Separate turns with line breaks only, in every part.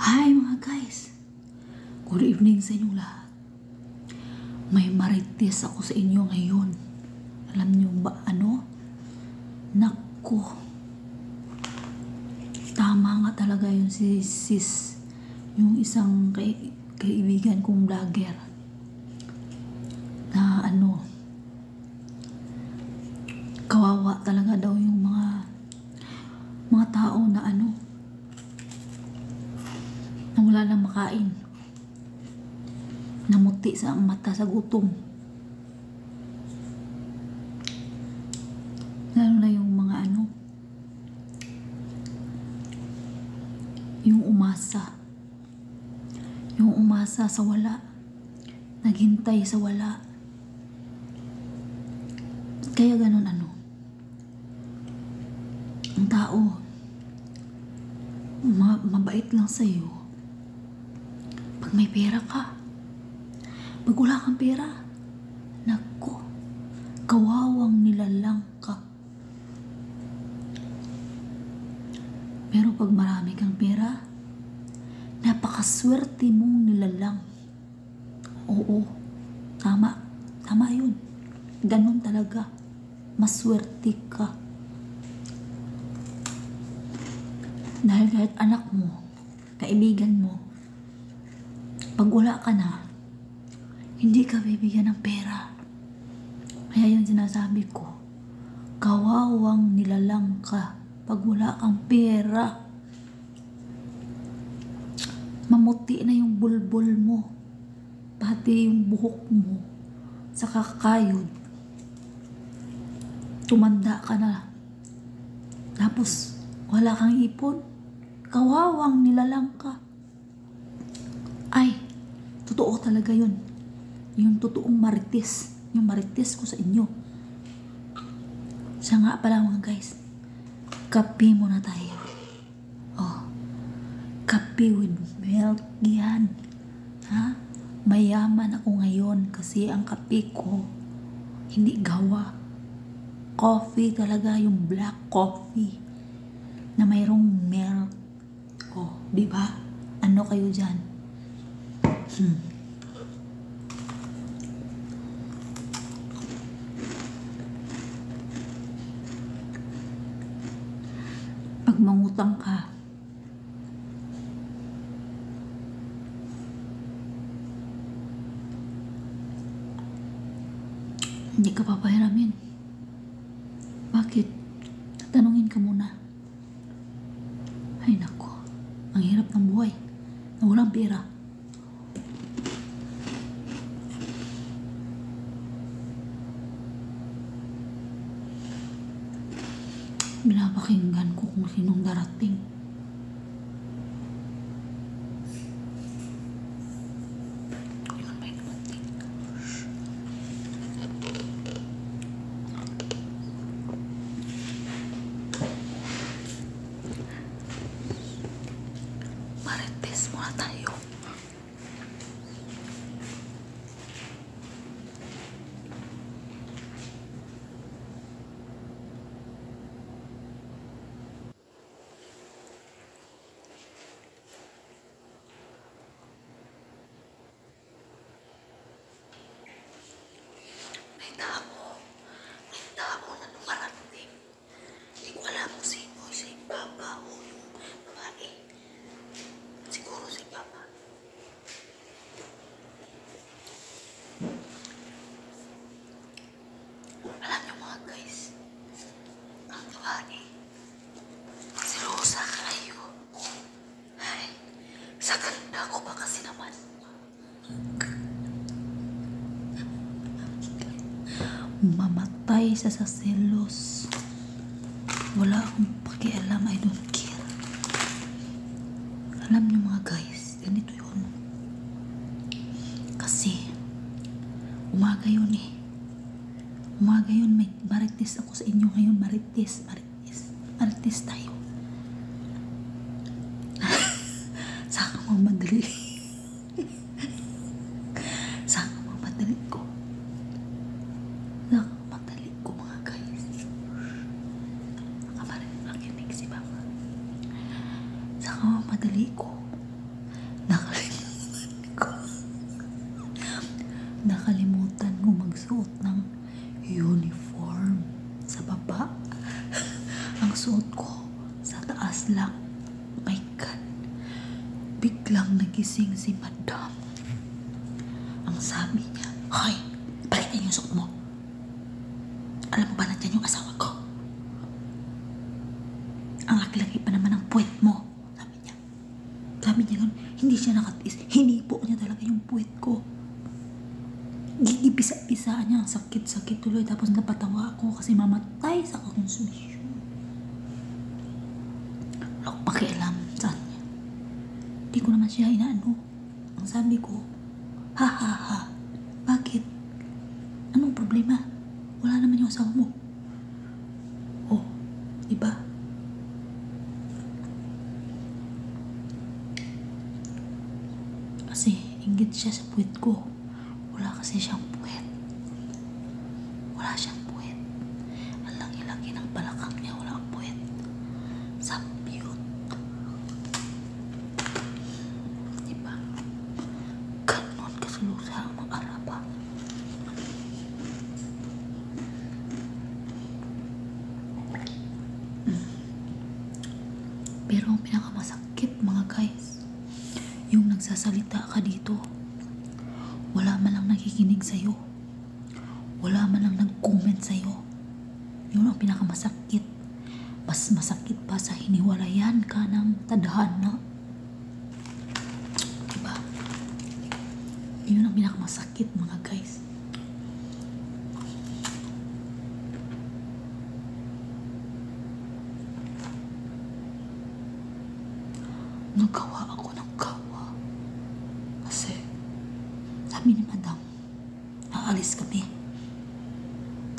Hi mga guys! Good evening sa inyong lahat. May marites ako sa inyo ngayon. Alam niyo ba ano? Naku! Tama nga talaga yun si sis. Yung isang kaibigan kong vlogger. Na ano, kawawa talaga daw yung mga tao na ano, na wala nang makain, namuti sa mata sa gutom, lalo na yung mga ano, yung umasa sa wala, naghintay sa wala. Kaya ganun ano, ang tao mabait lang sa'yo pag may pera ka. Pag wala kang pera, naku, kawawang nilalang ka. Pero pag marami kang pera, napakaswerte mong nilalang. Oo, tama yun. Ganun talaga, maswerte ka. Dahil kahit anak mo, kaibigan mo, pag wala ka na, hindi ka bibigyan ng pera. Kaya yun sinasabi ko, kawawang nilalang ka pag wala kang pera. Mamuti na yung bulbul mo, pati yung buhok mo sa kakayod. Tumanda ka na, tapos wala kang ipon, kawawang nilalang ka. Ay, totoo talaga yun. Yung totoong marites. Yung marites ko sa inyo. Siya nga pala mga guys. Kape muna tayo. Oh, kape with milk yan. Ha? Mayaman ako ngayon kasi ang kape ko hindi gawa. Coffee talaga, yung black coffee na mayroong milk. Oh, di ba? Ano kayo dyan? Pag mangutang ka, hindi ka papahiramin. Bakit? Tatanungin ka muna. Ay nako, ang hirap ng buhay na walang pera. Binapakinggan ko kung sinong darating. Marites muna tayo. May tao na lumarating. Hindi ko alam kung sino, si Papa o yung babae. Siguro si Papa. Alam niyo mga guys, ang babae, si Rosa kayo. Ay, sa ganda ko ba kasi naman. Mamatay sa selos. Wala akong pakialam, I don't care. Alam niyo mga guys, ganito yun. Kasi umaga yun eh. Umaga yun, may marites ako sa inyo ngayon. Marites tayo. Saka mamadali. Saka mamadali ko mga guys. Nakamarin, nakinig si Papa. Saka mamadali ko magsuot ng uniform sa baba. Ang suot ko sa taas lang. My God. Biglang nagising si Madam. Ang sabi niya, "Hoy, balik na yung suot mo. Alam mo ba nandiyan yung asawa ko? Ang laki-laki pa naman ang puwet mo." Sabi niya. Sabi niya ganun. Hindi siya nakatiis. Hinipo niya talaga yung puwet ko. Gigipisa-pisaan niya. Ang sakit-sakit tuloy. Tapos napatawa ako kasi mamatay sa konsumisyon. Wala akong pakialam saan niya. Hindi ko naman siya inaano. Ang sabi ko, ha ha ha. Bakit? Anong problema? Wala naman yung asawa mo. Oh, diba? Kasi inggit siya sa puwet ko. Wala kasi siyang puwet. Wala siyang puwet. Ang laki-laki ng balakang niya. Wala ang puwet. Sabyot. Diba? Ganon kasulusa ang mga araba. Pero ang pinakamasakit mga guys, yung nagsasalita ka dito, wala man lang nakikinig sa'yo. Wala man lang nag-comment sa'yo. Yun ang pinakamasakit. Mas masakit pa sa hiniwalayan ka ng tadhana. Diba? Yun ang pinakamasakit mga guys. Nagawa ako ng gawa. Kasi sabi ni Madam, aalis kami.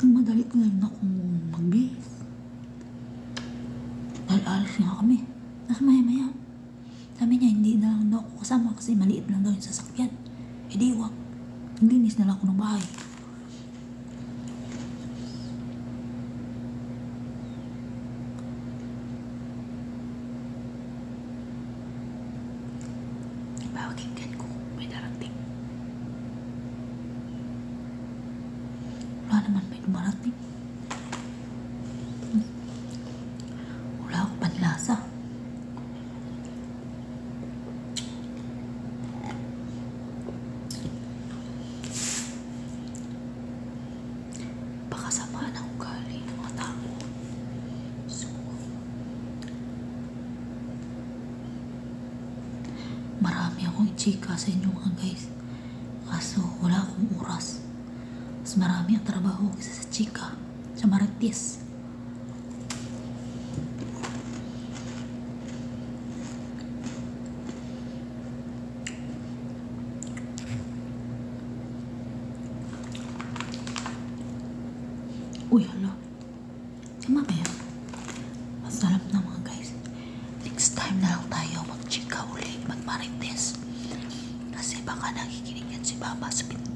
Nagmadali ko na akong magbihis. Dahil aalis nga kami. Tapos maya-maya, sabi niya hindi na lang daw ako kasama kasi maliit lang daw yung sasakyan. Eh di wag. Naglinis na lang ako ng bahay. Pakinggan ko kung may darating. Wala naman may dumarating. Wala akong panlasa. Pakasama ng ugali ng mga tao. So, marami akong i-chika sa inyo mga guys. Kaso wala akong oras. Mas marami ang trabaho kaysa sa chika. Sa marites. Uy, hala. Sama ba yan? Basta alam na mga guys. Next time na lang tayo mag-chika uli, mag-marites. Kasi baka nakikinig yan si Baba sa pinto.